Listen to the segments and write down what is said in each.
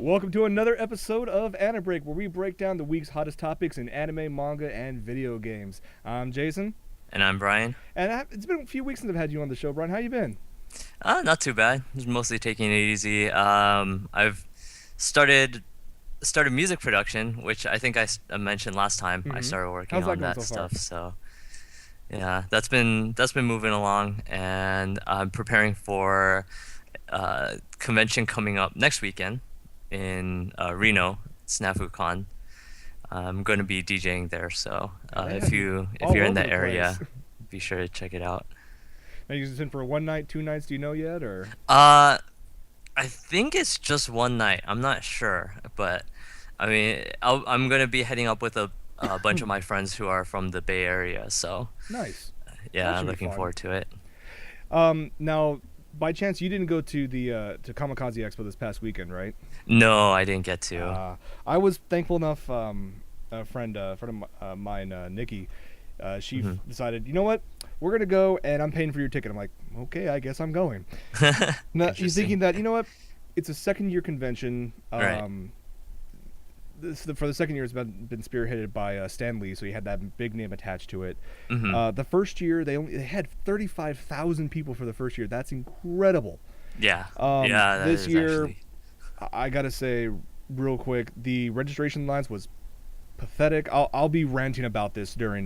Welcome to another episode of AniBreak, where we break down the week's hottest topics in anime, manga, and video games. I'm Jason. And I'm Bryan. And it's been a few weeks since I've had you on the show, Bryan. How you been? Not too bad. Just mostly taking it easy. I've started started music production, which I think I mentioned last time. I Mm-hmm. started working How's that on going that so far? stuff. So yeah, that's been moving along, and I'm preparing for convention coming up next weekend in Reno, SnafuCon. I'm going to be DJing there, so if Man, if all you're in over that the place. area, be sure to check it out. Are you just in for one night, 2 nights? Do you know yet, or? Uh, I think it's just one night. I'm not sure, but I mean, I'm gonna be heading up with a bunch of my friends who are from the Bay Area, so Nice. That yeah, should be looking fun. forward to it. Now, by chance, you didn't go to the to Kamikaze Expo this past weekend, right? No, I didn't get to. I was thankful enough. A friend of mine, Nikki, she Hmm. decided, you know what, we're gonna go, and I'm paying for your ticket. I'm like, okay, I guess I'm going. Now you're thinking Interesting. that, you know what, it's a second year convention. Right. For the second year, it's been spearheaded by Stan Lee, so he had that big name attached to it. Hmm. The first year, they had 35,000 people for the first year. That's incredible. Yeah. Yeah, that This is year, actually. I gotta say, real quick, the registration lines was pathetic. I'll be ranting about this during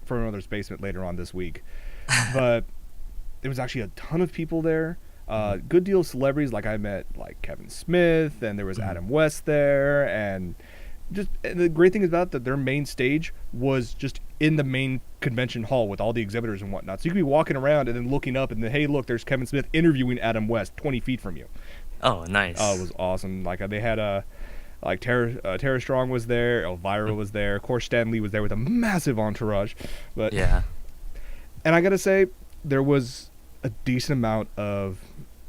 from another's basement later on this week, but there was actually a ton of people there. Hmm. Good deal of celebrities. Like I met like Kevin Smith, and there was Hmm. Adam West there, and the great thing is about that their main stage was just in the main convention hall with all the exhibitors and whatnot. So you could be walking around and then looking up, and then hey, look, there's Kevin Smith interviewing Adam West 20 feet from you. Oh, It nice. was awesome. Like they had a like Tara Strong was there, Elvira Mm. was there, of course Stan Lee was there with a massive entourage, but Yeah. and I gotta say there was a decent amount of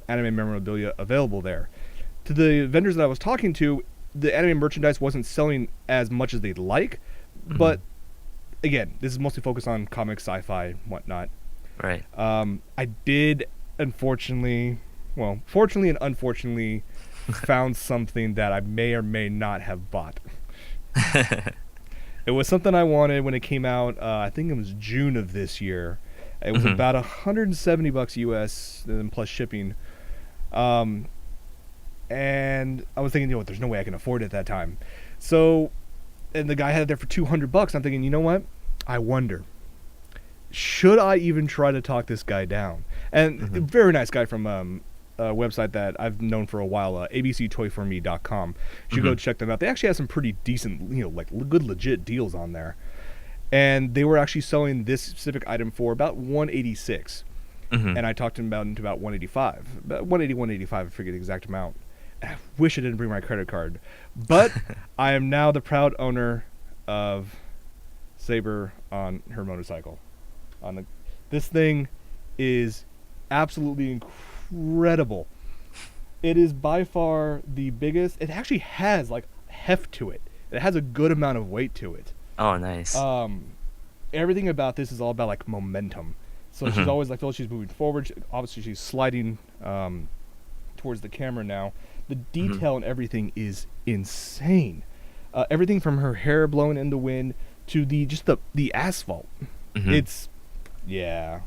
anime memorabilia available there. To the vendors that I was talking to, the anime merchandise wasn't selling as much as they'd like, Hmm. but again, this is mostly focused on comics, sci-fi, and whatnot. Right. I did, unfortunately, well, fortunately and unfortunately, found something that I may or may not have bought. It was something I wanted when it came out. I think it was June of this year. It was Hmm. about $170 US, and plus shipping. Um, and I was thinking, you know what? There's no way I can afford it at that time. So, and the guy had it there for $200. I'm thinking, you know what? I wonder, should I even try to talk this guy down? And a Hmm. very nice guy from a website that I've known for a while, abctoyforme.com. You should go Hmm. check them out. They actually have some pretty decent, like good legit deals on there. And they were actually selling this specific item for about 186. Hmm. And I talked to him about into about 185, about 180, 185. I forget the exact amount. And I wish I didn't bring my credit card, but I am now the proud owner of Saber on her motorcycle. On the This thing is absolutely incredible. It is by far the biggest. It actually has like heft to it. It has a good amount of weight to it. Oh, nice. Um, Everything about this is all about like momentum. So she's Hmm. always like, oh, she's moving forward. Obviously, she's sliding towards the camera now. The Hmm. detail and everything is insane. Everything from her hair blowing in the wind to the asphalt. Hmm. It's yeah.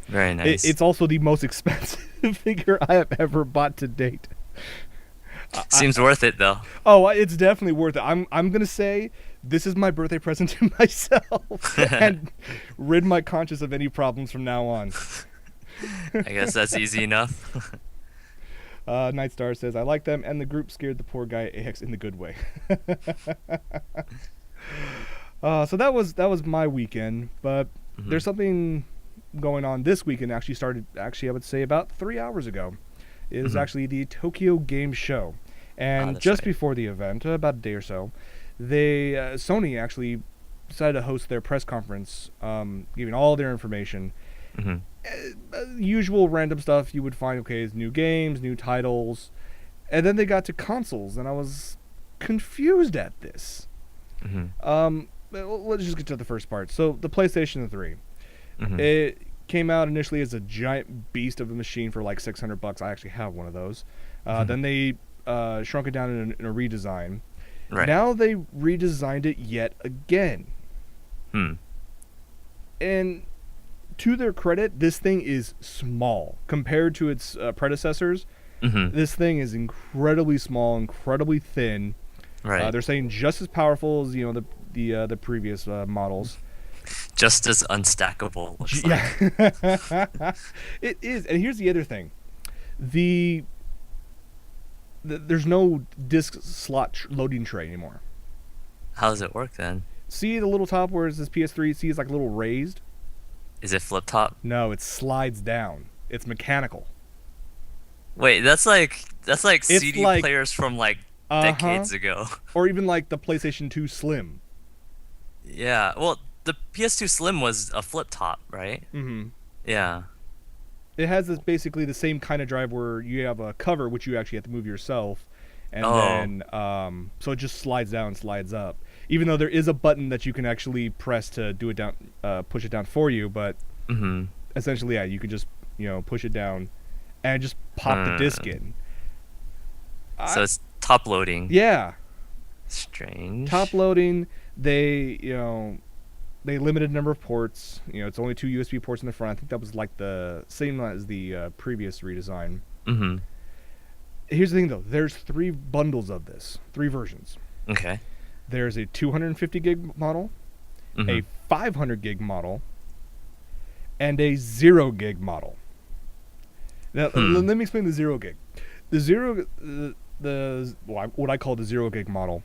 Very nice. It's also the most expensive figure I have ever bought to date. I, Seems worth it though. oh, it's definitely worth it. I'm gonna say this is my birthday present to myself, and rid my conscience of any problems from now on. I guess that's easy enough. Nightstar says I like them, and the group scared the poor guy AX in the good way. So that was my weekend, but Hmm. there's something going on this weekend. Actually started I would say about 3 hours ago. It is Hmm. actually the Tokyo Game Show, Ah, and that's just right. before the event, about a day or so, they Sony actually decided to host their press conference, giving all their information. Hmm. Usual random stuff you would find. Okay, is new games, new titles, and then they got to consoles, and I was confused at this. Hmm. Let's just get to the first part. So the PlayStation 3, Hmm. it came out initially as a giant beast of a machine for like $600. I actually have one of those. Hmm. Then they shrunk it down in a redesign. Right. Now they redesigned it yet again. Hmm. And to their credit, this thing is small compared to its predecessors. Mm-hmm. This thing is incredibly small, incredibly thin. Right. They're saying just as powerful as the previous models. Just as unstackable, looks like. Yeah, it is. And here's the other thing: the, there's no disk slot loading tray anymore. How does it work then? See the little top where it says PS3? See, it's like a little raised. Is it flip top? No, it slides down. It's mechanical. Wait, that's like It's CD like players from like uh huh, decades ago. or even like the PlayStation 2 Slim. Yeah. Well, the PS2 Slim was a flip top, right? Mm-hmm. Yeah. It has this basically the same kind of drive where you have a cover which you actually have to move yourself, and Oh. then so it just slides down, slides up. Even though there is a button that you can actually press to do it down, push it down for you, but Mm-hmm. essentially, yeah, you can just push it down and just pop the disc in. So it's top loading. Yeah, Strange. top loading. They they limited number of ports. It's only 2 USB ports in the front. I think that was like the same as the previous redesign. Mm-hmm. Here's the thing though. There's 3 bundles of this, 3 versions. Okay. There's a 250 gig model, Mm-hmm. a 500 gig model, and a 0 gig model. Now, let me explain the 0 gig. The what I call the 0 gig model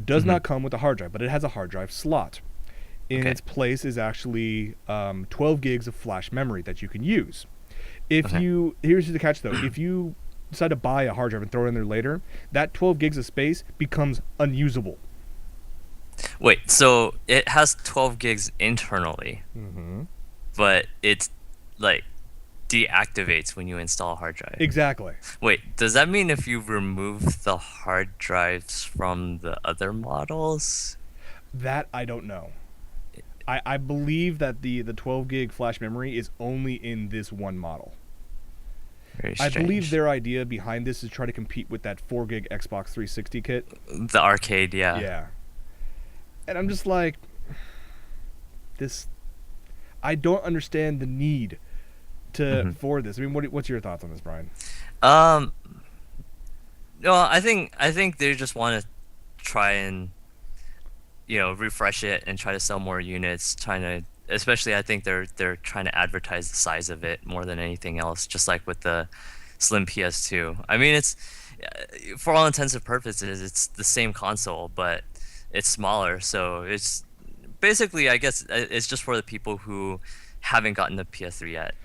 does not come with a hard drive, but it has a hard drive slot. In its place is actually 12 gigs of flash memory that you can use. Here's the catch though, if you decide to buy a hard drive and throw it in there later, that 12 gigs of space becomes unusable. Wait, so it has 12 gigs internally, Mm-hmm. but it's like deactivates when you install a hard drive. Exactly. Wait, does that mean if you remove the hard drives from the other models? That I don't know. I believe that the 12 gig flash memory is only in this one model. Very I strange. believe their idea behind this is try to compete with that 4 gig Xbox 360 kit. The arcade, yeah. Yeah. And I'm just like, this. I don't understand the need for this. I mean, what's your thoughts on this, Brian? Um, no, I think they just want to try and refresh it and try to sell more units, especially I think they're trying to advertise the size of it more than anything else, just like with the Slim PS2. I mean, it's for all intents and purposes, it's the same console, but it's smaller, so it's basically, I guess, it's just for the people who haven't gotten the PS3 yet.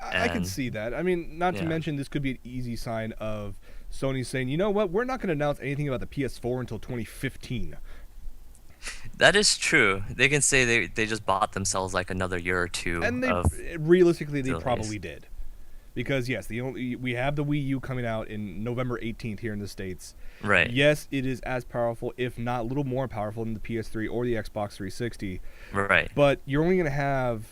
I can And see that. I mean, not to yeah, mention, this could be an easy sign of Sony saying, you know what, we're not going to announce anything about the PS4 until 2015. that is true. They can say they just bought themselves like another year or two And of realistically, they delays. probably did. Because yes, we have the Wii U coming out in November 18th here in the States. Right. Yes, it is as powerful, if not a little more powerful than the PS3 or the Xbox 360. Right. But you're only going to have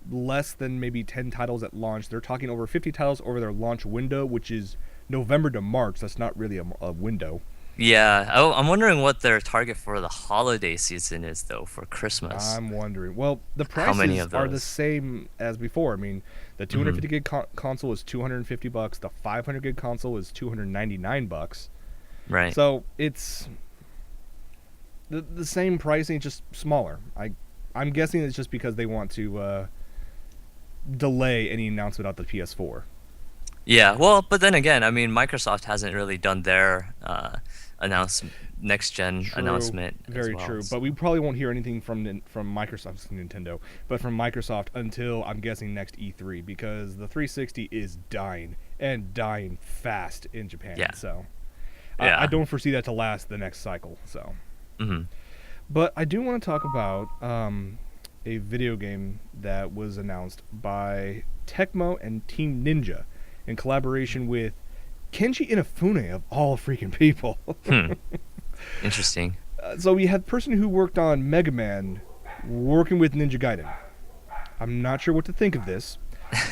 less than maybe 10 titles at launch. They're talking over 50 titles over their launch window, which is November to March. That's not really a window. Yeah, I'm wondering what their target for the holiday season is, though, for Christmas. I'm wondering. Well, the How many prices of are the those? same as before. I mean, the 250 gig console is $250. The 500 gig console is $299. Right. So it's the same pricing, just smaller. I'm guessing it's just because they want to delay any announcement about the PS4. Yeah, well, but then again, I mean, Microsoft hasn't really done their next gen True, announcement very as well. true. But we probably won't hear anything from Microsoft's Nintendo, but from Microsoft until I'm guessing next E3, because the 360 is dying and dying fast in Japan. Yeah. So Yeah. I don't foresee that to last the next cycle. So, Hmm. but I do want to talk about a video game that was announced by Tecmo and Team Ninja in collaboration with Kenji Inafune of all freaking people. Interesting. So we had the person who worked on Mega Man working with Ninja Gaiden. I'm not sure what to think of this.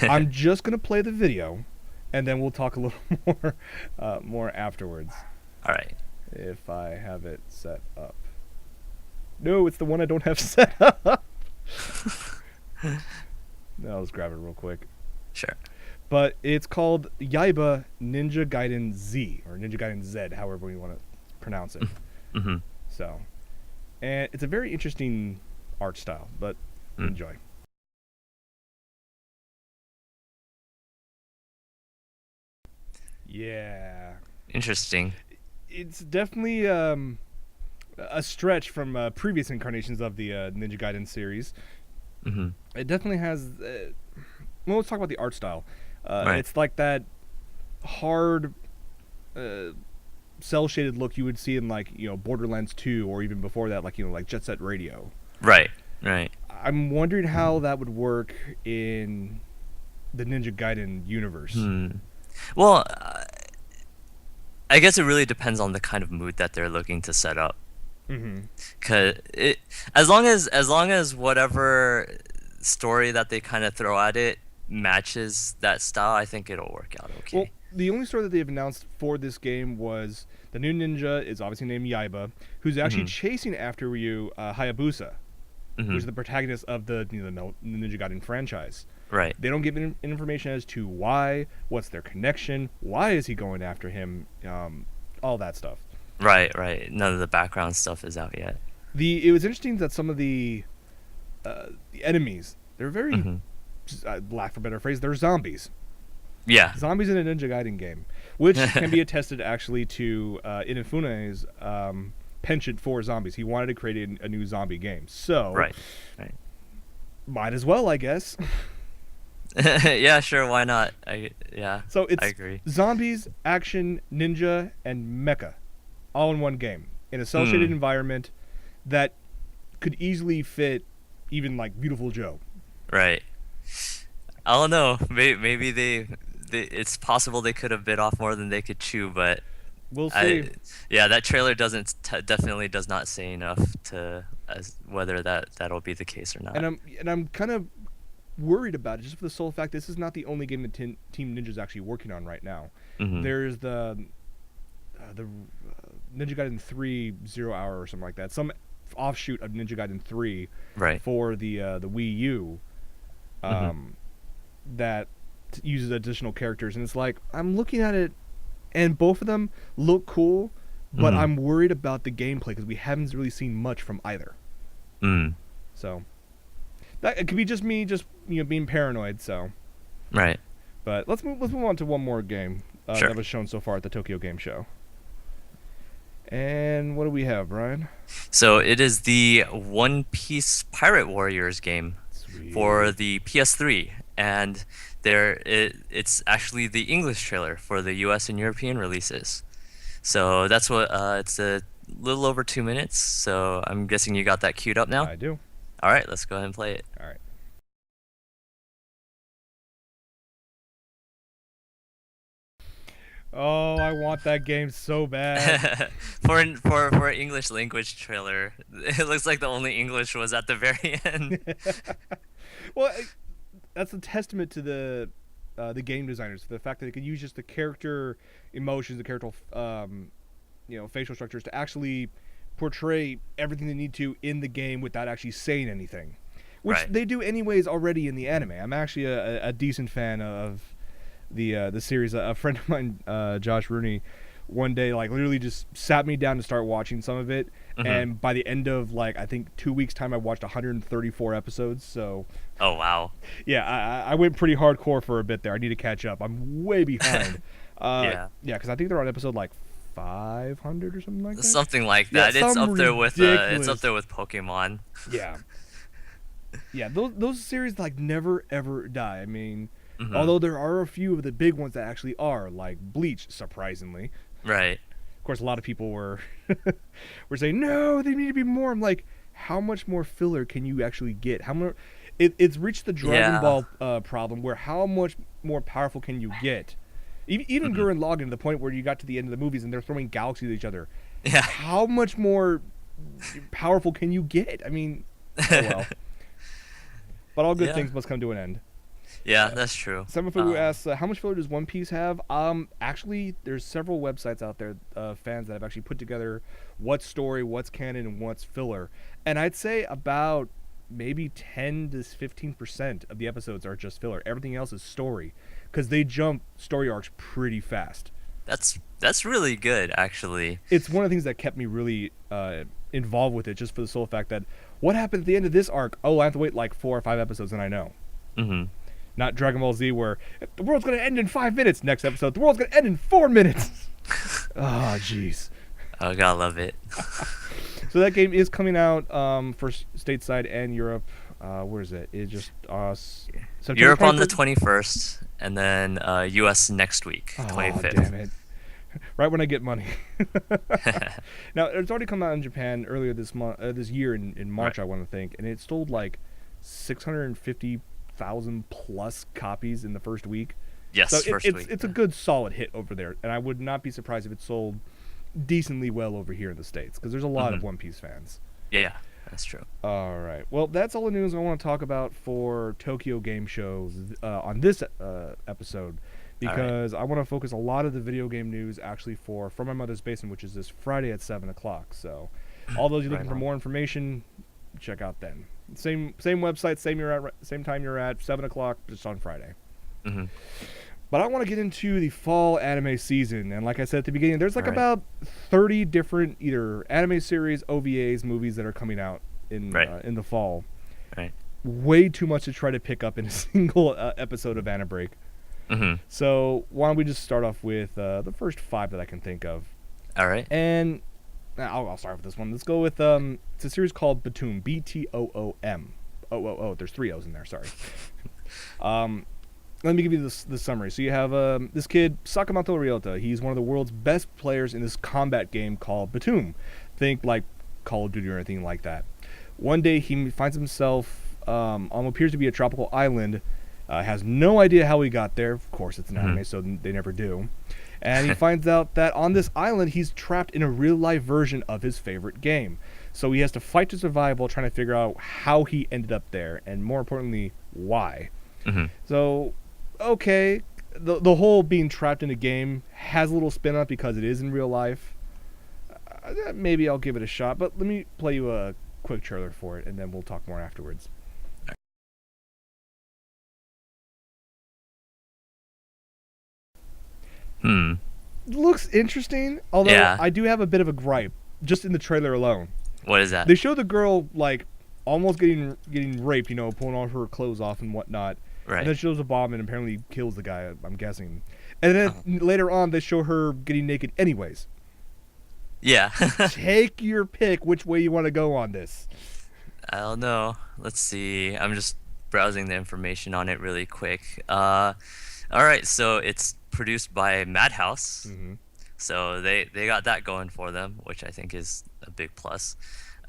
I'm just gonna play the video, and then we'll talk a little more afterwards. All right. if I have it set up. No, it's the one I don't have set up. No, let's grab it real quick. Sure. But it's called Yaiba Ninja Gaiden Z, or Ninja Gaiden Z, however you want to pronounce it. Mm-hmm. So, and it's a very interesting art style, but enjoy. Yeah. Interesting. It's definitely a stretch from previous incarnations of the Ninja Gaiden series. Mm-hmm. It definitely has. Well, let's talk about the art style. Right. It's like that hard, cell shaded look you would see in like Borderlands 2, or even before that, like like Jet Set Radio. Right. Right. I'm wondering how that would work in the Ninja Gaiden universe. Well, I guess it really depends on the kind of mood that they're looking to set up. Mm-hmm. Cause as long as whatever story that they kind of throw at it matches that style, I think it'll work out okay. Well, the only story that they've announced for this game was the new ninja is obviously named Yaiba, who's actually chasing after you, Hayabusa, which is the protagonist of the Ninja Gaiden franchise. Right. They don't give information as to why, what's their connection, why is he going after him, all that stuff. Right. Right. None of the background stuff is out yet. It was interesting that some of the enemies, they're very, lack for a better phrase, they're zombies. Yeah. Zombies in a Ninja Gaiden game, which can be attested actually to Inafune's penchant for zombies. He wanted to create a new zombie game, so Right. might as well, I guess. Yeah, sure, why not? So it's I agree. zombies, action, ninja, and mecha, all in one game in a cel-shaded environment that could easily fit even like Beautiful Joe. Right. I don't know. Maybe they it's possible they could have bit off more than they could chew, but We'll see. yeah, that trailer definitely does not say enough to as whether that'll be the case or not. And I'm kind of worried about it just for the sole fact this is not the only game that Team Ninja's actually working on right now. There's the Ninja Gaiden 3 Zero Hour or something like that. Some offshoot of Ninja Gaiden 3 for the Wii U that uses additional characters, and it's like I'm looking at it and both of them look cool, but I'm worried about the gameplay because we haven't really seen much from either. So that it could be just me being paranoid, so Right. but let's move on to one more game Sure. that was shown so far at the Tokyo Game Show. And what do we have, Brian? So it is the One Piece Pirate Warriors game for the PS3, and it's actually the English trailer for the US and European releases. So that's what it's a little over 2 minutes. So I'm guessing you got that queued up now. I do. All right, let's go ahead and play it. All right. Oh, I want that game so bad. For an English language trailer, it looks like the only English was at the very end. Well, that's a testament to the game designers, the fact that they could use just the character emotions, the character facial structures to actually portray everything they need to in the game without actually saying anything, which they do anyways already in the anime. I'm actually a decent fan of the series. A friend of mine, Josh Rooney, one day like literally just sat me down to start watching some of it, and by the end of like I think 2 weeks time I watched 134 episodes. So oh wow. Yeah, I went pretty hardcore for a bit there. I need to catch up. I'm way behind. Yeah, because I think they're on episode like 500 or something like that. Something like that. Yeah, it's up there ridiculous. it's up there with Pokemon. Yeah, those series like never ever die. I mean, although there are a few of the big ones that actually are, like Bleach, surprisingly. Right. Of course, a lot of people were saying no, they need to be more. I'm like, how much more filler can you actually get? How much? It's reached the Dragon Ball problem where how much more powerful can you get? Even Gurren Lagann, to the point where you got to the end of the movies and they're throwing galaxies at each other. Yeah. How much more powerful can you get? I mean, oh well. But all good things must come to an end. Yeah, that's true. Someone who asks, how much filler does One Piece have? Actually, there's several websites out there, fans that have actually put together what's story, what's canon, and what's filler. And I'd say about maybe 10 to 15% of the episodes are just filler. Everything else is story, because they jump story arcs pretty fast. That's really good, actually. It's one of the things that kept me really involved with it, just for the sole fact that what happened at the end of this arc? Oh, I have to wait like 4 or 5 episodes, and I know. Hmm. Not Dragon Ball Z, where the world's going to end in 5 minutes. Next episode, the world's going to end in 4 minutes. Oh, jeez. Oh, gotta love it. So that game is coming out for stateside and Europe. Where is it? It just September Europe on the 23rd? 21st, and then US next week, Oh, 25th. damn it. Right when I get money. Now, it's already come out in Japan earlier this month, this year in March, Right. I want to think, and it sold like 650,000 plus copies in the first week. So Yes, first week. it's a good solid hit over there, and I would not be surprised if it sold decently well over here in the States, because there's a lot of One Piece fans. Yeah, that's true. All right. Well, that's all the news I want to talk about for Tokyo Game Shows on this episode, because I want to focus a lot of the video game news actually for From My Mother's Basement, which is this Friday at 7 o'clock. So, all those looking Right for on. more information, check out then. Same website, same time you're at, 7 o'clock, just on Friday. Hmm. But I want to get into the fall anime season, and like I said at the beginning, there's like Right. about 30 different either anime series, OVAs, movies that are coming out in the fall. Right. Way too much to try to pick up in a single episode of AniBreak. Hmm. So why don't we just start off with the first 5 that I can think of, All right. and I'll start with this one. Let's go with it's a series called Batoom, Btoom. Oh, there's 3 O's in there. Sorry. Let me give you this summary. So you have this kid, Sakamoto Ryota. He's one of the world's best players in this combat game called Batoom. Think like Call of Duty or anything like that. One day he finds himself on what appears to be a tropical island. Has no idea how he got there. Of course, it's an anime, so they never do. And he finds out that on this island, he's trapped in a real-life version of his favorite game. So he has to fight to survive while trying to figure out how he ended up there, and more importantly, why. Hmm. So, okay, the whole being trapped in a game has a little spin on it because it is in real life. Maybe I'll give it a shot, but let me play you a quick trailer for it, and then we'll talk more afterwards. Hmm. Looks interesting, although Yeah. I do have a bit of a gripe just in the trailer alone. What is that? They show the girl like almost getting raped, pulling all her clothes off and whatnot. Right. And then shows a bomb and apparently kills the guy, I'm guessing. And then later on they show her getting naked anyways. Yeah. Take your pick which way you want to go on this. I don't know. Let's see. I'm just browsing the information on it really quick. All right. So it's produced by Madhouse. Mm-hmm. So they got that going for them, which I think is a big plus.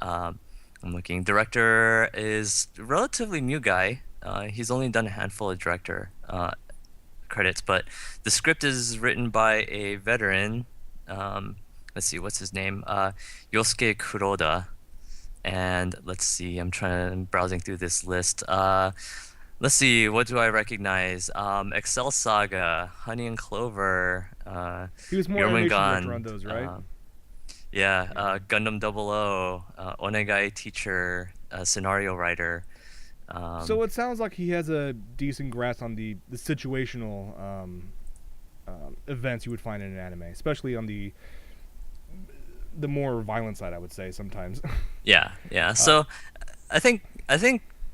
I'm looking. Director is a relatively new guy. He's only done a handful of director credits, but the script is written by a veteran. Let's see, what's his name? Yosuke Kuroda. And let's see, I'm browsing through this list. Let's see, what do I recognize? Excel Saga, Honey and Clover, He was more animation director Jormungand, on those, right? Gundam 00, Onegai Teacher, Scenario Writer. So it sounds like he has a decent grasp on the situational events you would find in an anime, especially on the more violent side, I would say sometimes. Yeah. So I think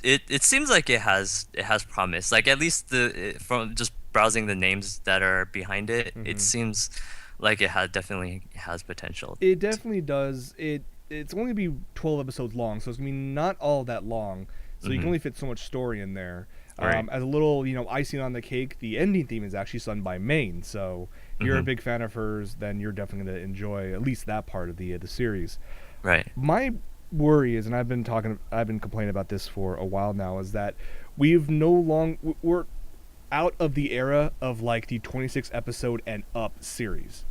it seems like it has promise. Like at least from just browsing the names that are behind it, it seems like definitely has potential. It definitely does. It's only be 12 episodes long, so it's gonna be not all that long. So you can only fit so much story in there. Right. As a little, icing on the cake, the ending theme is actually sung by Main. So if you're a big fan of hers, then you're definitely gonna enjoy at least that part of the series. Right. My worry is, and I've been complaining about this for a while now, is that we're out of the era of like the 26 episode and up series.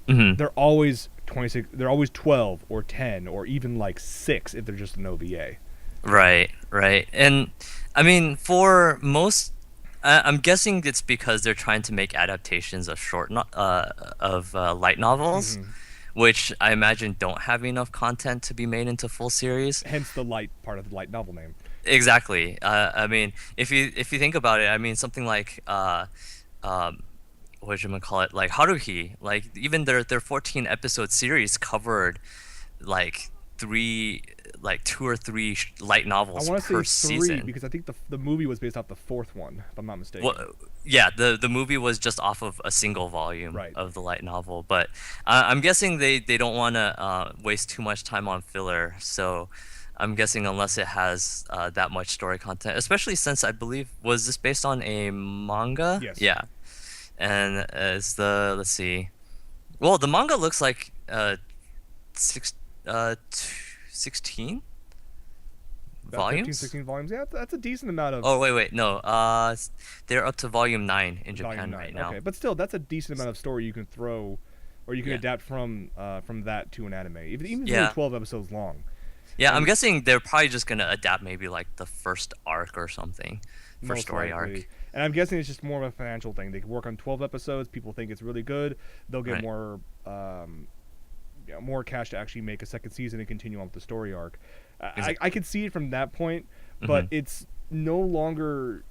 Hmm. They're always 26. They're always 12 or 10 or even like 6 if they're just an OVA. Right. And I mean, for most I'm guessing it's because they're trying to make adaptations of light novels, Hmm. which I imagine don't have enough content to be made into full series. Hence the light part of the light novel name. Exactly. I mean, if you think about it, I mean something like um, what should man call it? Like Haruhi, like even their 14 episode series covered like three, like two or three light I novels want to say per three season. because I think the movie was based off the fourth one, if I'm not Well, mistaken. yeah, the movie was just off of a single volume Right. of the light novel, but I'm guessing they don't want to waste too much time on filler. So I'm guessing unless it has that much story content, especially since I believe was this based on a manga? Yes. Yeah, and it's the let's see. Well, the manga looks like six 16 About 15, volumes. 16 volumes. Yeah, that's a decent amount of Oh, wait, no. They're up to volume 9 in volume Japan nine. right now. Okay, but still, that's a decent amount of story you can throw, or you can Yeah. adapt from that to an anime. Even if it's only Yeah. 12 episodes long. Yeah, I'm And guessing they're probably just gonna adapt maybe like the first arc or something. First most story likely. arc. And I'm guessing it's just more of a financial thing. They could work on 12 episodes. People think it's really good. They'll get Right. more more cash to actually make a second season and continue on with the story arc. I Exactly. could see it from that point, but Mm-hmm. it's no longer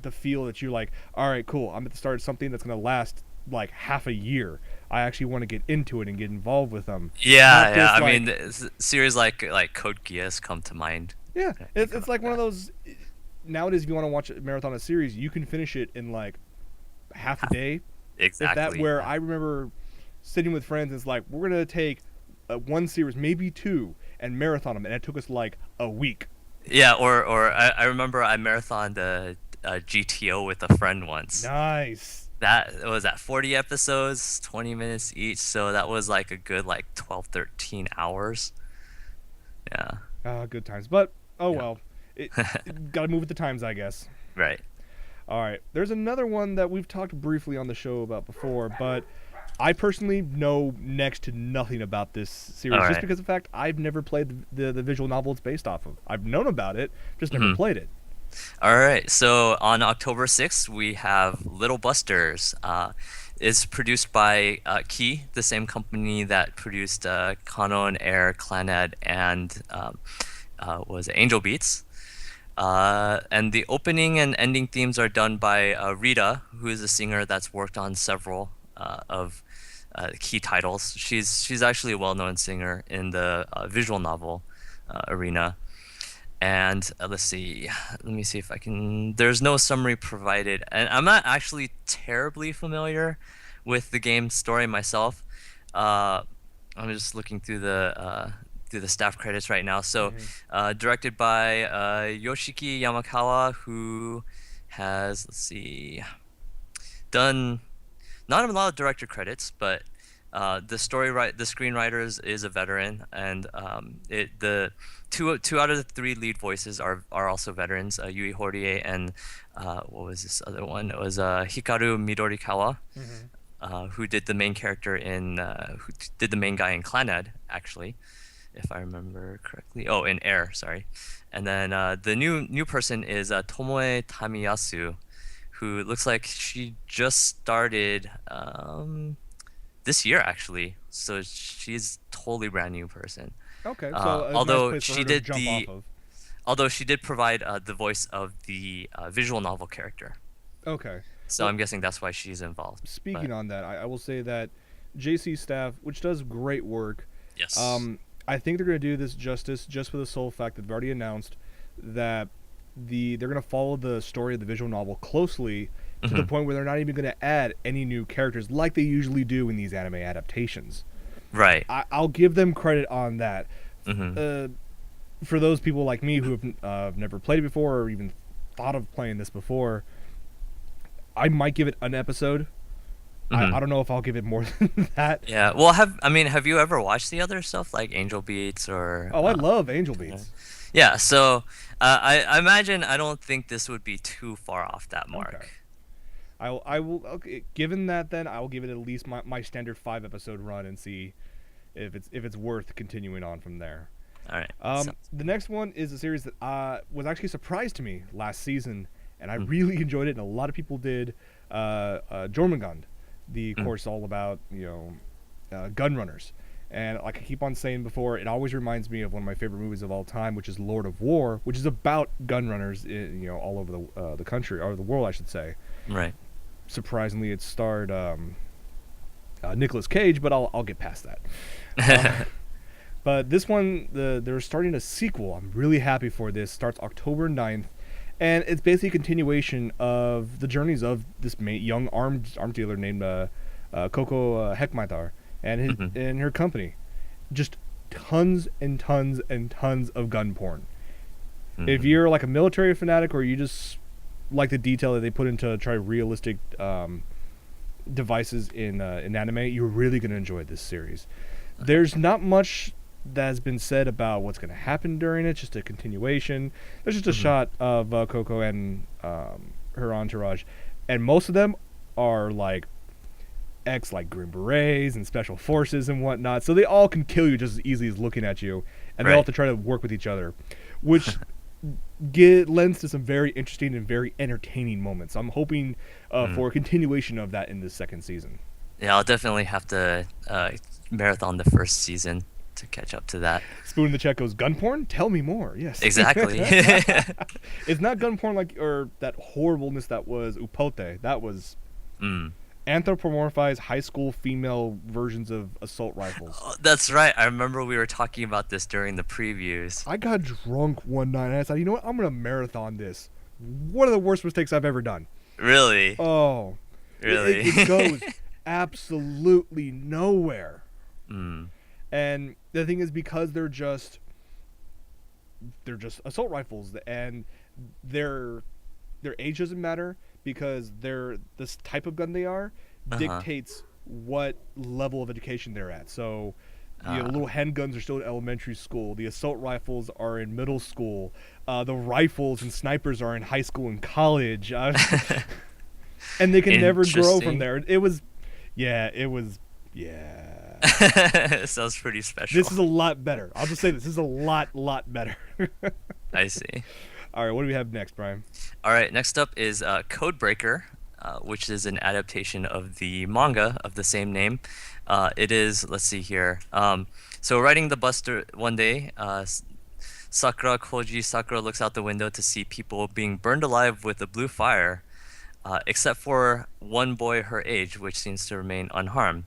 the feel that you're like, all right, cool. I'm at the start of something that's going to last like half a year. I actually want to get into it and get involved with them. Yeah, Not yeah. this I mean, like, series like Code Geass come to mind. yeah, I think it's about like one of that. those. Nowadays, if you want to watch a marathon a series, you can finish it in like half a day, if that. Exactly. Where Yeah. I remember sitting with friends, and it's like we're gonna take one series, maybe two, and marathon them, and it took us like a week. Yeah, or I remember I marathoned GTO with a friend once. Nice. That was at 40 episodes, 20 minutes each, so that was like a good like 12, 13 hours. Yeah. Good times. But oh Yeah. well, it got to move with the times, I guess. Right. All right. There's another one that we've talked briefly on the show about before, but I personally know next to nothing about this All series just right. because of the fact I've never played the visual novel it's based off of. I've known about it, just never Mhm. played it. All right. So on October 6th, we have Little Busters. It's produced by Key, the same company that produced Kanon, Air, Clannad, and was it Angel Beats. And the opening and ending themes are done by Rita, who is a singer that's worked on several of key titles. She's actually a well-known singer in the visual novel arena. And let's see, let me see if I can. There's no summary provided, and I'm not actually terribly familiar with the game story myself. Uh, I'm just looking through the staff credits right now. So, Hmm. directed by Yoshiki Yamakawa, who has, let's see, done not a lot of director credits, but the screenwriters is a veteran, and the two out of the three lead voices are also veterans, Yui Horie and what was this other one? It was Hikaru Midorikawa, Hmm. who did the main character in who did the main guy in Clannad, actually, if I remember correctly. Oh, in Air, sorry. And then the new person is Tomoe Tamiyasu, who looks like she just started this year actually. So she's totally brand new person. Okay, Uh, so a nice although place for she her to did jump off the of. although she did provide the voice of the visual novel character. Okay. So Well, I'm guessing that's why she's involved. speaking But on that, I will say that JC staff, which does great work, yes. um, I think they're going to do this justice just for the sole fact that they've already announced that they're going to follow the story of the visual novel closely to the Hmm. point where they're not even going to add any new characters like they usually do in these anime adaptations. Right. I'll give them credit on that. Hmm. Uh, for those people like me who have never played it before or even thought of playing this before, I might give it an episode. I Hmm. don't know if I'll give it more than that. Yeah. Well, have you ever watched the other stuff like Angel Beats or Oh, I love Angel yeah. Beats. Yeah, so I imagine I don't think this would be too far off that Okay. mark. I will okay, given that then I will give it at least my standard 5 episode run and see if it's worth continuing on from there. All right. So, The next one is a series that was actually a surprise to me last season, and I Mm. really enjoyed it, and a lot of people did. Jormungand, the Mm. course all about gun runners, and like I keep on saying before, it always reminds me of one of my favorite movies of all time, which is Lord of War, which is about gun runners, all over the country or the world, I should say. Right. Surprisingly, it starred Nicolas Cage, but I'll get past that. Uh, but this one, they're starting a sequel. I'm really happy for this. Starts October 9th, and it's basically a continuation of the journeys of this young arms dealer named Coco Heckmaitar Mhm. and her company. Just tons and tons and tons of gun porn. If Mhm. you're like a military fanatic or you just like the detail that they put into try realistic devices in anime, you're really gonna enjoy this series. There's not much that has been said about what's gonna happen during it. Just a continuation. There's just a Mhm. shot of Coco and her entourage, and most of them are like like Green Berets and Special Forces and whatnot. So they all can kill you just as easily as looking at you, and they all have Right. to try to work with each other, which lends to some very interesting and very entertaining moments. I'm hoping Mm. for a continuation of that in this second season. Yeah, I'll definitely have to marathon the first season to catch up to that. Spoon in the chat goes, gun porn? Tell me more. Yes. Exactly. It's not gun porn like, or that horribleness that was Upote. That was Mm. anthropomorphized high school female versions of assault rifles. Oh, that's right. I remember we were talking about this during the previews. I got drunk one night and I said, you know what? I'm going to marathon this. One of the worst mistakes I've ever done. Really? Oh, Really? it goes absolutely nowhere. Mm. And the thing is, because they're just assault rifles, and their their age doesn't matter because this type of gun they are Uh-huh. dictates what level of education they're at. So, Uh, little handguns are still in elementary school. The assault rifles are in middle school. The rifles and snipers are in high school and college. And they can never grow from Interesting. there. Yeah. Sounds pretty special. This is a lot better. I'll just say this is a lot better. I see. All right, what do we have next, Brian? All right, next up is Codebreaker, which is an adaptation of the manga of the same name. It is, let's see here. So riding the bus one day, Sakura looks out the window to see people being burned alive with a blue fire, except for one boy her age, which seems to remain unharmed.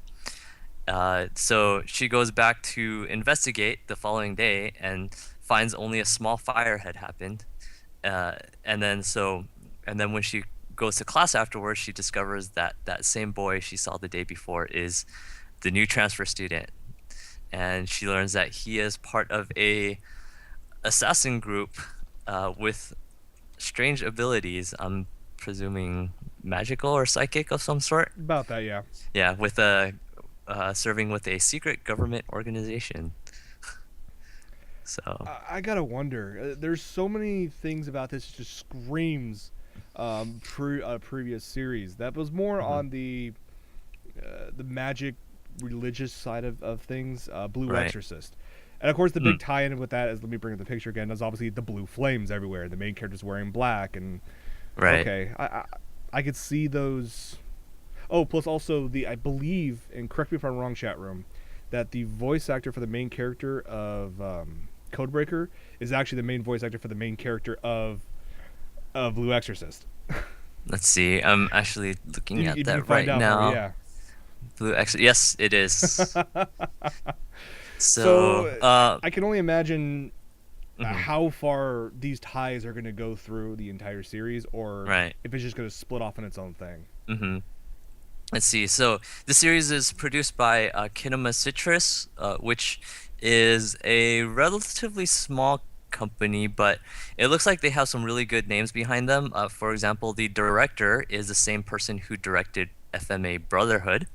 So she goes back to investigate the following day and finds only a small fire had happened. Uh, and then so, and then when she goes to class afterwards, she discovers that that same boy she saw the day before is the new transfer student, and she learns that he is part of a assassin group with strange abilities. I'm presuming magical or psychic of some sort. About that, yeah. Yeah, with a serving with a secret government organization. So, I gotta wonder. There's so many things about this that just screams previous series. That was more mhm. on the magic religious side of things. Blue Right. Exorcist. And of course, the Mm, big tie-in with that is, let me bring up the picture again, is obviously the blue flames everywhere. The main character's wearing black, and right. okay, I could see those. Oh, plus also I believe, and correct me if I'm wrong, chat room, that the voice actor for the main character of Codebreaker is actually the main voice actor for the main character of Blue Exorcist. Let's see. I'm actually looking If at you can that find right out for me, now. yeah. Blue X. Yes, it is. So, So I can only imagine mhm, how far these ties are going to go through the entire series, or right. if it's just going to split off on its own thing. hmm Let's see. So the series is produced by Kinema Citrus, which is a relatively small company, but it looks like they have some really good names behind them. For example, the director is the same person who directed FMA Brotherhood,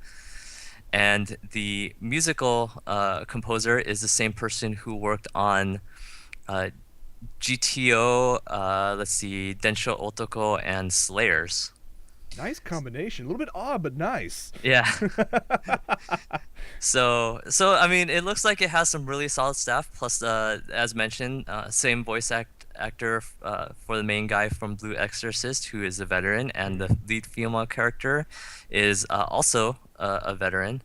and the musical composer is the same person who worked on uh, GTO, let's see, Densho Otoko, and Slayers. Nice combination. A little bit odd, but nice. Yeah. So I mean, it looks like it has some really solid staff. Plus, as mentioned, same voice actor for the main guy from Blue Exorcist, who is a veteran, and the lead female character is also a veteran.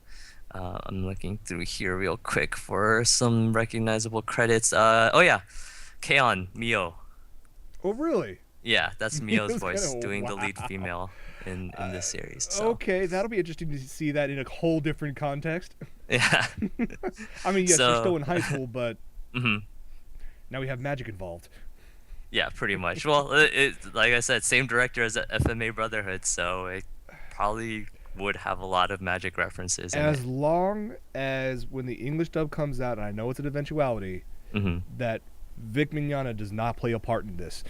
I'm looking through here real quick for some recognizable credits. Oh yeah, Kaon Mio. Oh, really? Yeah, that's Mio's It's kind voice of doing the lead wow. female in this series. So Okay, that'll be interesting to see that in a whole different context. yeah, I mean, yes, they're so still in high school, but mhm. now we have magic involved. Yeah, pretty much. Well, like I said, same director as FMA Brotherhood, so it probably would have a lot of magic references in it. As long as when the English dub comes out, and I know it's an eventuality, Hmm. that Vic Mignogna does not play a part in this.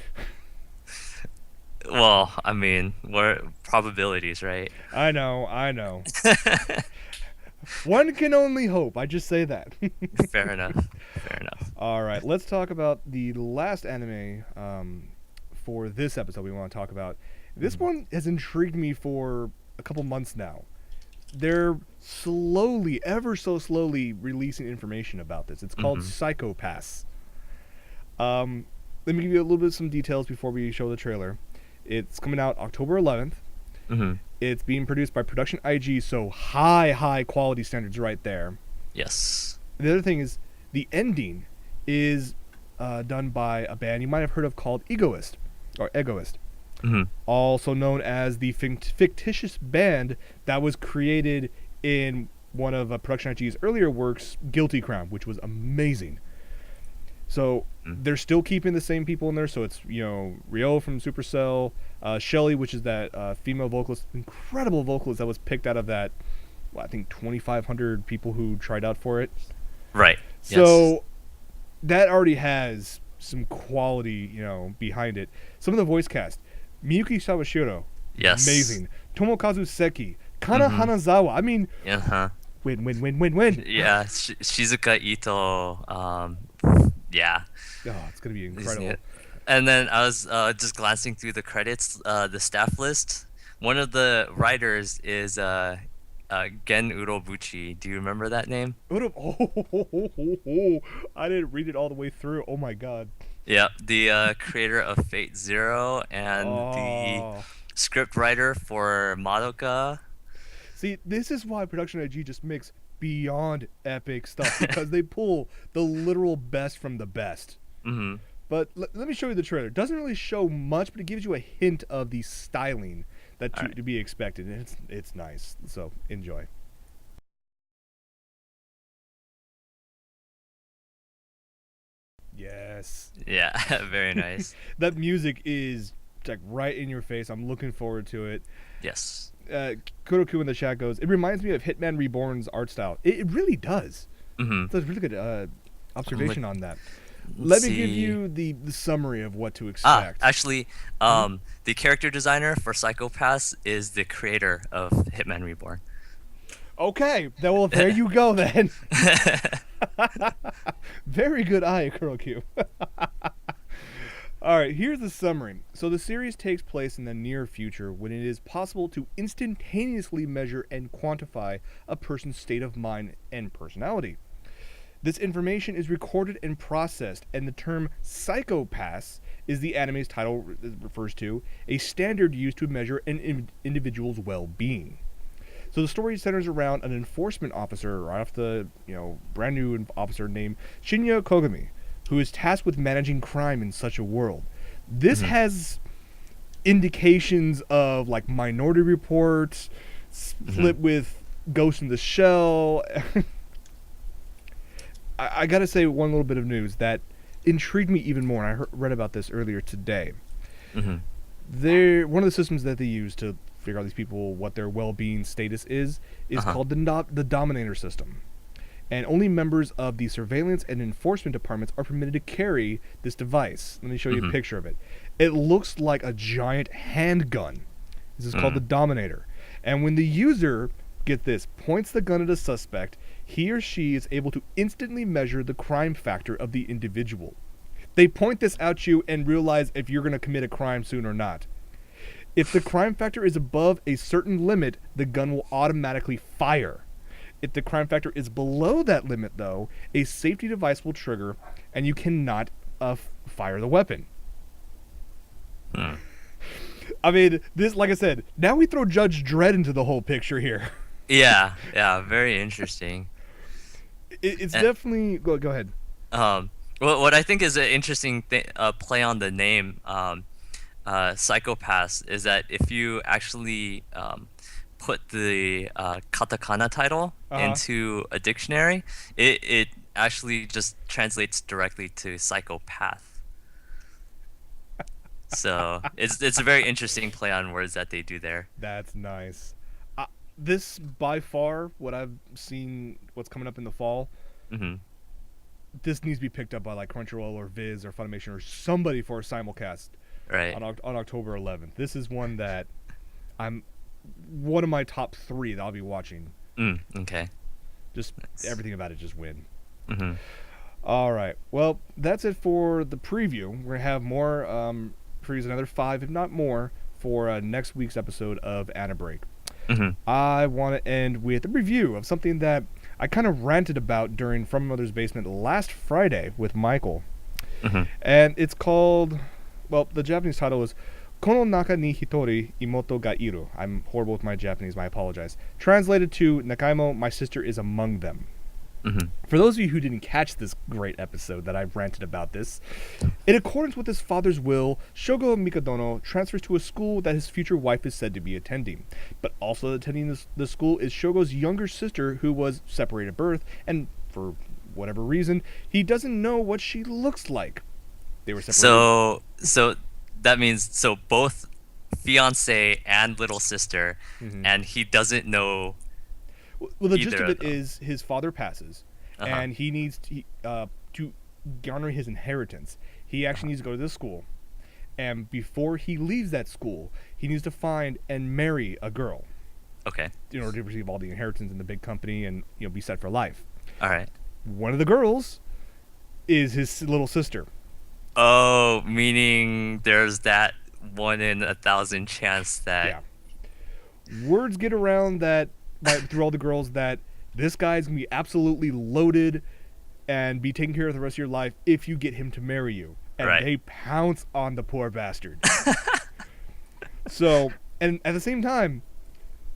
Well, I mean, what probabilities, right? I know, I know. One can only hope. I just say that. Fair enough. Fair enough. All right, let's talk about the last anime for this episode we want to talk about. This Mhm. one has intrigued me for a couple months now. They're slowly, ever so slowly, releasing information about this. It's called Mhm. Psychopass. Um, Let me give you a little bit of some details before we show the trailer. It's coming out October 11th. Mhm. It's being produced by Production IG, so high quality standards right there. Yes. The other thing is the ending is done by a band you might have heard of called Egoist, Mhm. also known as the fictitious band that was created in one of Production IG's earlier works, Guilty Crown, which was amazing. So Mhm. they're still keeping the same people in there. So it's Ryo from Supercell, Shelly, which is that female vocalist, incredible vocalist that was picked out of that. Well, I think 2,500 people who tried out for it. Right. Yes. So that already has some quality, behind it. Some of the voice cast: Miyuki Sawashiro, Yes. amazing. Tomokazu Seki, Kana Mhm. Hanazawa. I mean, Uh-huh. win. Yeah, Shizuka Ito. Yeah. Oh, it's gonna be He's incredible. new. And then I was just glancing through the credits, the staff list. One of the writers is Gen Urobuchi. Do you remember that name? Oh, I didn't read it all the way through. Oh my god. Yeah, the creator of Fate Zero and the Oh. script writer for Madoka. See, this is why Production IG just makes beyond epic stuff because they pull the literal best from the best. Hmm. But let me show you the trailer. It doesn't really show much, but it gives you a hint of the styling that All right. to be expected. And it's nice. So enjoy. Yes. Yeah, very nice. That music is like right in your face. I'm looking forward to it. Yes. Kuroku in the chat goes, it reminds me of Hitman Reborn's art style. It really does. Hmm. That's a really good observation on that. Let's Let me give see. you the summary of what to expect. Actually, Mhm. the character designer for Psychopass is the creator of Hitman Reborn. Okay, well, there you go then. Very good eye, Kuroku. All right, here's the summary. So the series takes place in the near future when it is possible to instantaneously measure and quantify a person's state of mind and personality. This information is recorded and processed, and the term psychopass is the anime's title refers to, a standard used to measure an individual's well-being. So the story centers around an enforcement officer, right off the brand new officer named Shinya Kogami, who is tasked with managing crime in such a world. This Hmm. has indications of like Minority Report, Hmm. split with Ghost in the Shell. I gotta say one little bit of news that intrigued me even more, and I read about this earlier today. Hmm. One of the systems that they use to figure out these people what their well-being status is Uh-huh. called the Dominator system, and only members of the surveillance and enforcement departments are permitted to carry this device. Let me show you a Mhm. picture of it. It looks like a giant handgun. This is called the Dominator, and when the user, get this, points the gun at a suspect, he or she is able to instantly measure the crime factor of the individual. They point this out to you and realize if you're going to commit a crime soon or not. If the crime factor is above a certain limit, the gun will automatically fire. If the crime factor is below that limit, though, a safety device will trigger and you cannot fire the weapon. Hmm. I mean, this, like I said, now we throw Judge Dredd into the whole picture here. Yeah, yeah, very interesting. It's And, definitely go ahead. um, what I think is an interesting play on the name, Psychopaths, is that if you actually put the katakana title Uh huh. into a dictionary, it actually just translates directly to psychopath. So it's a very interesting play on words that they do there. That's nice. This by far, what I've seen, what's coming up in the fall. Hmm. This needs to be picked up by like Crunchyroll or Viz or Funimation or somebody for a simulcast Right. on October 11th. This is one that I'm one of my top three that I'll be watching. Okay. Just Nice. everything about it, just win. Hmm. All right. Well, that's it for the preview. We're gonna have more previews, another 5, if not more, for next week's episode of AniBreak. Hmm. I want to end with a review of something that I kind of ranted about during From Mother's Basement last Friday with Michael. Hmm. And it's called, well, the Japanese title is Kono naka ni hitori imoto ga iru. I'm horrible with my Japanese, I apologize. Translated to Nakaimo, my sister is among them. Hmm. For those of you who didn't catch this great episode that I ranted about this, in accordance with his father's will, Shogo Mikadono transfers to a school that his future wife is said to be attending. But also attending the school is Shogo's younger sister, who was separated at birth, and for whatever reason, he doesn't know what she looks like. They were separated. So that means so both fiance and little sister, Mhm. and he doesn't know Well, the gist either of of it them. is his father passes, Uh-huh. and he needs to garner his inheritance. He actually needs to go to this school, and before he leaves that school, he needs to find and marry a girl Okay. in order to receive all the inheritance in the big company and be set for life. All right. One of the girls is his little sister. Oh, meaning there's that 1 in 1,000 chance that. Yeah, words get around that through all the girls that this guy's gonna be absolutely loaded and be taken care of the rest of your life if you get him to marry you. And Right. they pounce on the poor bastard. So, and at the same time,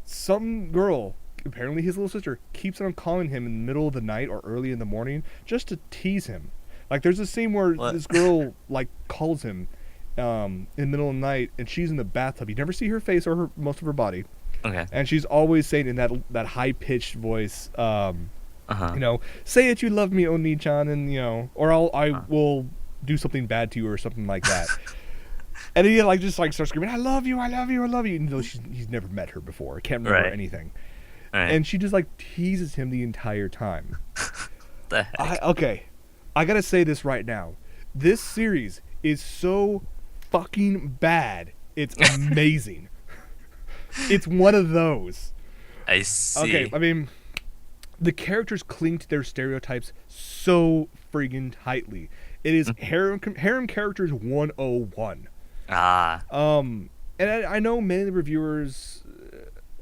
some girl, apparently his little sister, keeps on calling him in the middle of the night or early in the morning just to tease him. Like there's a scene where What? this girl like calls him in the middle of the night, and she's in the bathtub. You never see her face or most of her body, Okay. and she's always saying in that high pitched voice, Uh-huh. say that you love me, Oni-chan, and or I will do something bad to you or something like that. And he just starts screaming, I love you, I love you, I love you, even though he's never met her before, can't remember Right. anything. All right. And she just teases him the entire time. The heck? Okay, I gotta say this right now. This series is so fucking bad. It's amazing. It's one of those. I see. Okay, I mean, the characters cling to their stereotypes so friggin' tightly. It is harem characters 101. Ah. And I know many of the reviewers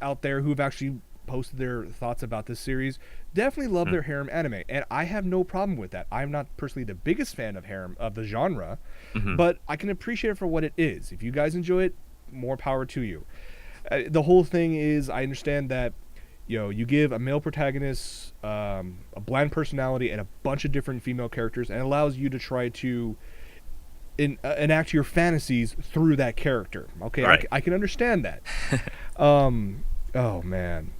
out there who have actually posted their thoughts about this series definitely love their harem anime, and I have no problem with that. I'm not personally the biggest fan of harem of the genre, but I can appreciate it for what it is. If you guys enjoy it, more power to you. The whole thing is, I understand that you give a male protagonist a bland personality and a bunch of different female characters, and it allows you to try to enact your fantasies through that character. Okay, Right. I can understand that. Oh man.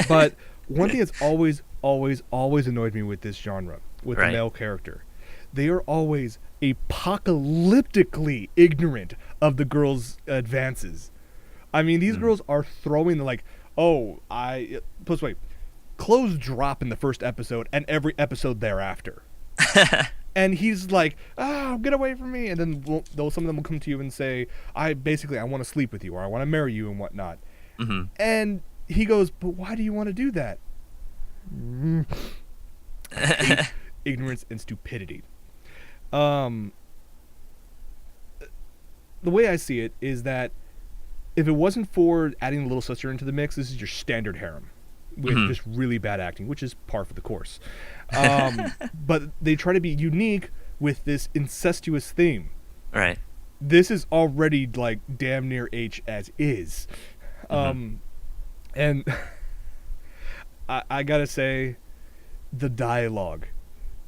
But one thing that's always annoyed me with this genre, with the Right. male character, they are always apocalyptically ignorant of the girl's advances. I mean, these girls are throwing plus wait, clothes drop in the first episode and every episode thereafter. And he's like, get away from me. And then some of them will come to you and say, I want to sleep with you, or I want to marry you and whatnot. Mm-hmm. And he goes, but why do you want to do that? Ignorance and stupidity. The way I see it is that if it wasn't for adding the little sister into the mix, this is your standard harem with Mhm. just really bad acting, which is par for the course. But they try to be unique with this incestuous theme. Right. This is already like damn near H as is. And I gotta say, the dialogue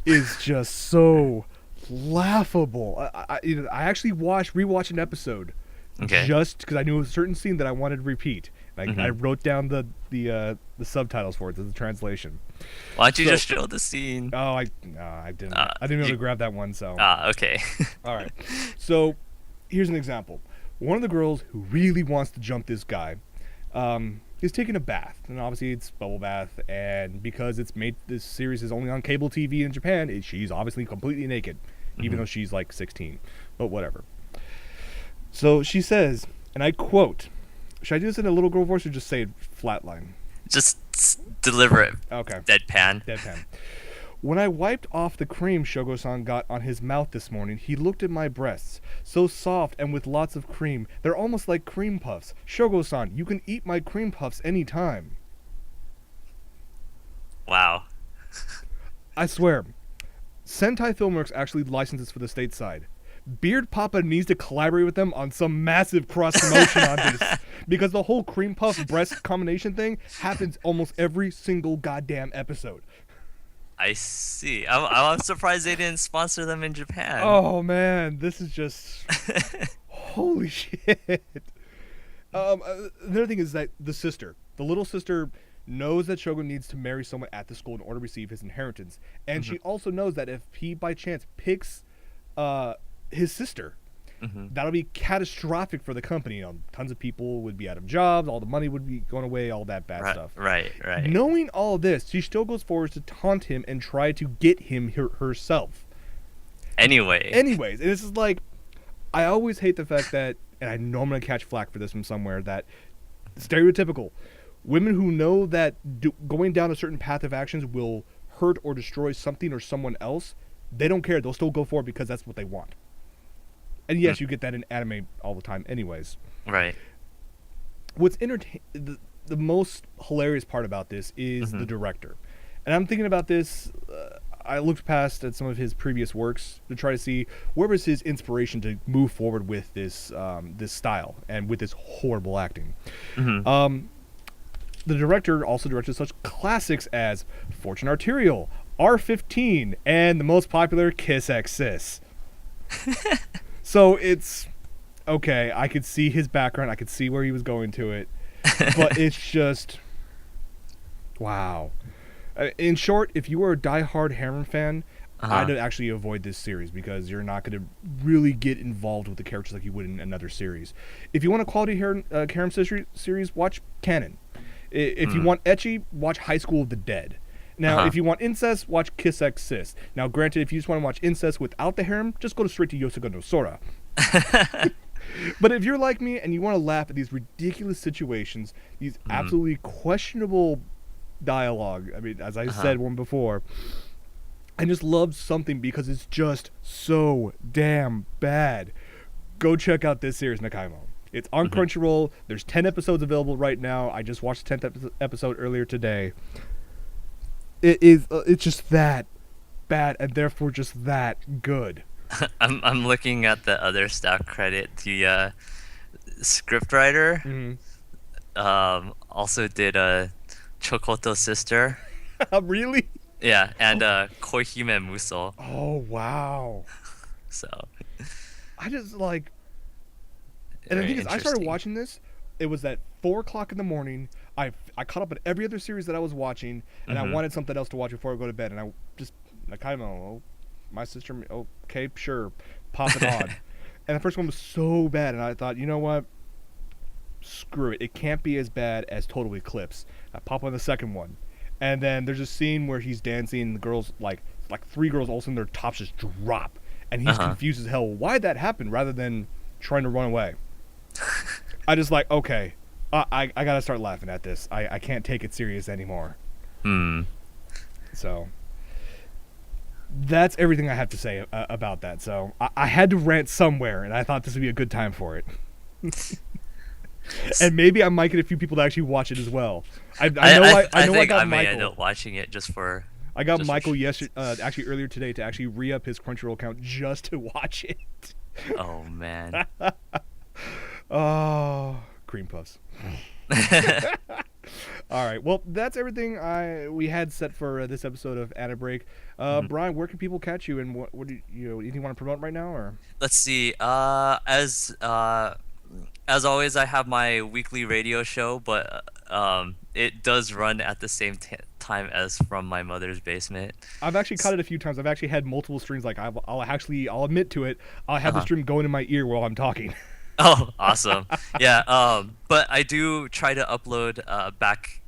is just so laughable. I actually rewatched an episode Okay. just because I knew a certain scene that I wanted to repeat. I wrote down the subtitles for it, the translation. Why don't you just show the scene? Oh, I didn't. I didn't be able to grab that one. So. Okay. All right. So, here's an example. One of the girls who really wants to jump this guy, is taking a bath, and obviously it's bubble bath, and because this series is only on cable TV in Japan, she's obviously completely naked, even though she's like 16, but whatever. So she says, and I quote, should I do this in a little girl voice or just say it flatline? Just deliver it. Okay. Deadpan. When I wiped off the cream Shogo-san got on his mouth this morning, he looked at my breasts. So soft and with lots of cream. They're almost like cream puffs. Shogo-san, you can eat my cream puffs anytime. Wow. I swear, Sentai Filmworks actually licenses for the stateside. Beard Papa needs to collaborate with them on some massive cross-promotion on this. Because the whole cream puff breast combination thing happens almost every single goddamn episode. I see. I'm surprised they didn't sponsor them in Japan. Oh man, this is just holy shit. Another thing is that the little sister, knows that Shogun needs to marry someone at the school in order to receive his inheritance, and she also knows that if he by chance picks his sister, that'll be catastrophic for the company. Tons of people would be out of jobs, all the money would be going away, all that bad stuff. Right. Knowing all this, she still goes forward to taunt him and try to get him herself. Anyways, and this is like, I always hate the fact that, and I know I'm going to catch flack for this from somewhere, that stereotypical women who know that going down a certain path of actions will hurt or destroy something or someone else, they don't care. They'll still go for it because that's what they want. And yes, you get that in anime all the time anyways. Right. What's the most hilarious part about this is the director. And I'm thinking about this, I looked past at some of his previous works to try to see where was his inspiration to move forward with this this style and with this horrible acting. The director also directed such classics as Fortune Arterial, R15, and the most popular Kiss X Sis. So it's okay. I could see his background. I could see where he was going to it, but it's just wow. In short, if you are a diehard harem fan, I'd actually avoid this series because you're not going to really get involved with the characters like you would in another series. If you want a quality harem series, watch Canon. If you want ecchi, watch High School of the Dead. Now, if you want incest, watch Kiss X Sis. Now, granted, if you just want to watch incest without the harem, just go straight to Yosuga no Sora. But if you're like me and you want to laugh at these ridiculous situations, these absolutely questionable dialogue, I mean, as I said one before, I just love something because it's just so damn bad, go check out this series, Nakaimo. It's on Crunchyroll. There's 10 episodes available right now. I just watched the 10th episode earlier today. It's just that bad and therefore just that good. I'm looking at the other staff credit. The scriptwriter also did Chokoto Sister. Really? Yeah, and Koihime Muso. Oh wow. So I just like, and the thing is, I started watching this. It was at 4:00 in the morning. I caught up on every other series that I was watching, and I wanted something else to watch before I go to bed. And I just, my sister, okay, sure, pop it on. And the first one was so bad, and I thought, you know what? Screw it. It can't be as bad as Total Eclipse. I pop on the second one, and then there's a scene where he's dancing, and the girls, like 3 girls, all of a sudden their tops just drop, and he's confused as hell. Why'd that happen? Rather than trying to run away. I just like, okay, I gotta start laughing at this. I can't take it serious anymore. So that's everything I have to say about that. So I had to rant somewhere, and I thought this would be a good time for it. And maybe I might get a few people to actually watch it as well. I think I may got end Michael. up watching it just for I got Just for Michael shits. actually earlier today to actually re-up his Crunchyroll account just to watch it. Oh man. Oh, cream puffs. All right. Well, that's everything we had set for this episode of AniBreak. Mhm. Brian, where can people catch you, and what do anything you want to promote right now, or? Let's see. As always, I have my weekly radio show, but it does run at the same time as From My Mother's Basement. I've actually caught S- it a few times. I've actually had multiple streams. Like I'll admit to it. I'll have the Uh-huh. stream going in my ear while I'm talking. Oh, awesome. Yeah. But I do try to upload back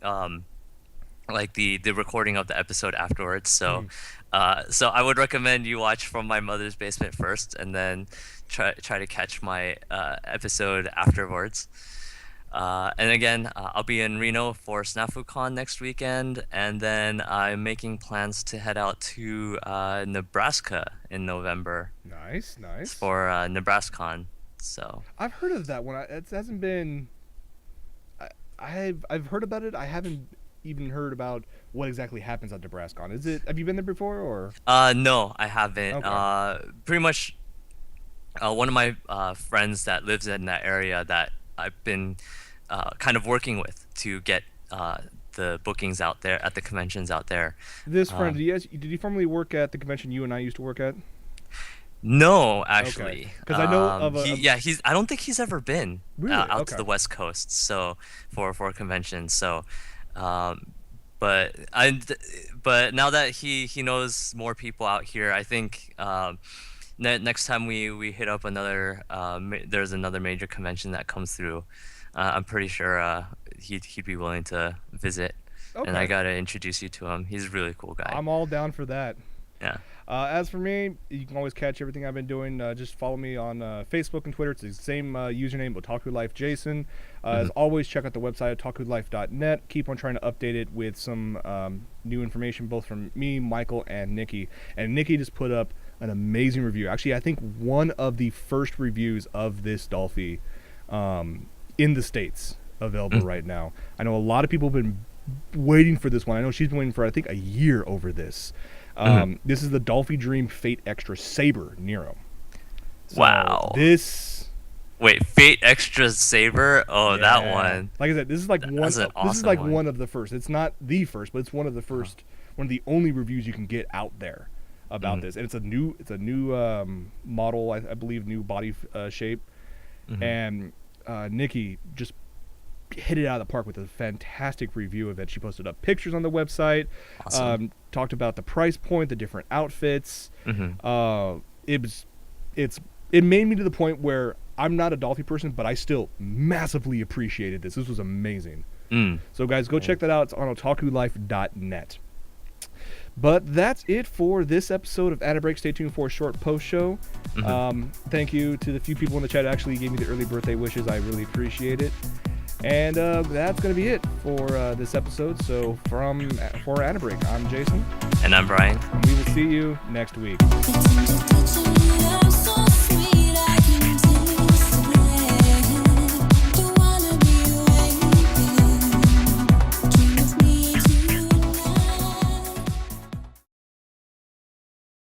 like the recording of the episode afterwards. So, Mm. so I would recommend you watch From My Mother's Basement first, and then try to catch my episode afterwards. And again, I'll be in Reno for SnafuCon next weekend, and then I'm making plans to head out to Nebraska in November Nice, nice. for NebraskaCon. So, I've heard of that one. It hasn't been. I've heard about it. I haven't even heard about what exactly happens at Nebraska. Is it? Have you been there before, or? no, I haven't. Okay. Pretty much, one of my friends that lives in that area that I've been kind of working with to get the bookings out there at the conventions out there. This friend, Um, did he formerly work at the convention you and I used to work at? no, Okay, actually, because I know of a yeah, he's. I don't think he's ever been really out to okay. the West Coast, so for conventions. So, um, but but now that he knows more people out here, I think next time we hit up another there's another major convention that comes through. I'm pretty sure he'd be willing to visit, and I Okay, gotta introduce you to him. He's a really cool guy. I'm all down for that. Yeah. As for me, you can always catch everything I've been doing. Just follow me on Facebook and Twitter. It's the same username, OtakuLife Jason. As Hmm. always, check out the website, OtakuLife.net. Keep on trying to update it with some new information, both from me, Michael, and Nikki. And Nikki just put up an amazing review. Actually, I think one of the first reviews of this Dolphy in the States available Mm. right now. I know a lot of people have been waiting for this one. I know she's been waiting for, I think, a year over this. Mhm. This is the Dolphy Dream Fate Extra Saber Nero. So Wow. this, Wait, Fate Extra Saber? Oh, that yeah, one. like I said, this is like one. That's an This is awesome like one. one of the first. It's not the first, but it's one of the first. One of the only reviews you can get out there about Mhm. this, and it's a new model, I believe, new body shape, Mhm. and Nikki just hit it out of the park with a fantastic review of it. She posted up pictures on the website, Awesome. talked about the price point, the different outfits. Mhm. It was, it made me to the point where I'm not a Dolphy person, but I still massively appreciated this. This was amazing. Mm. So guys, go check that out. It's on OtakuLife.net. But that's it for this episode of AniBreak. Stay tuned for a short post show. Mhm. Thank you to the few people in the chat that actually gave me the early birthday wishes. I really appreciate it. And that's going to be it for this episode. So for AniBreak, I'm Jason, And I'm Brian. and we will see you next week. It's in the picture, so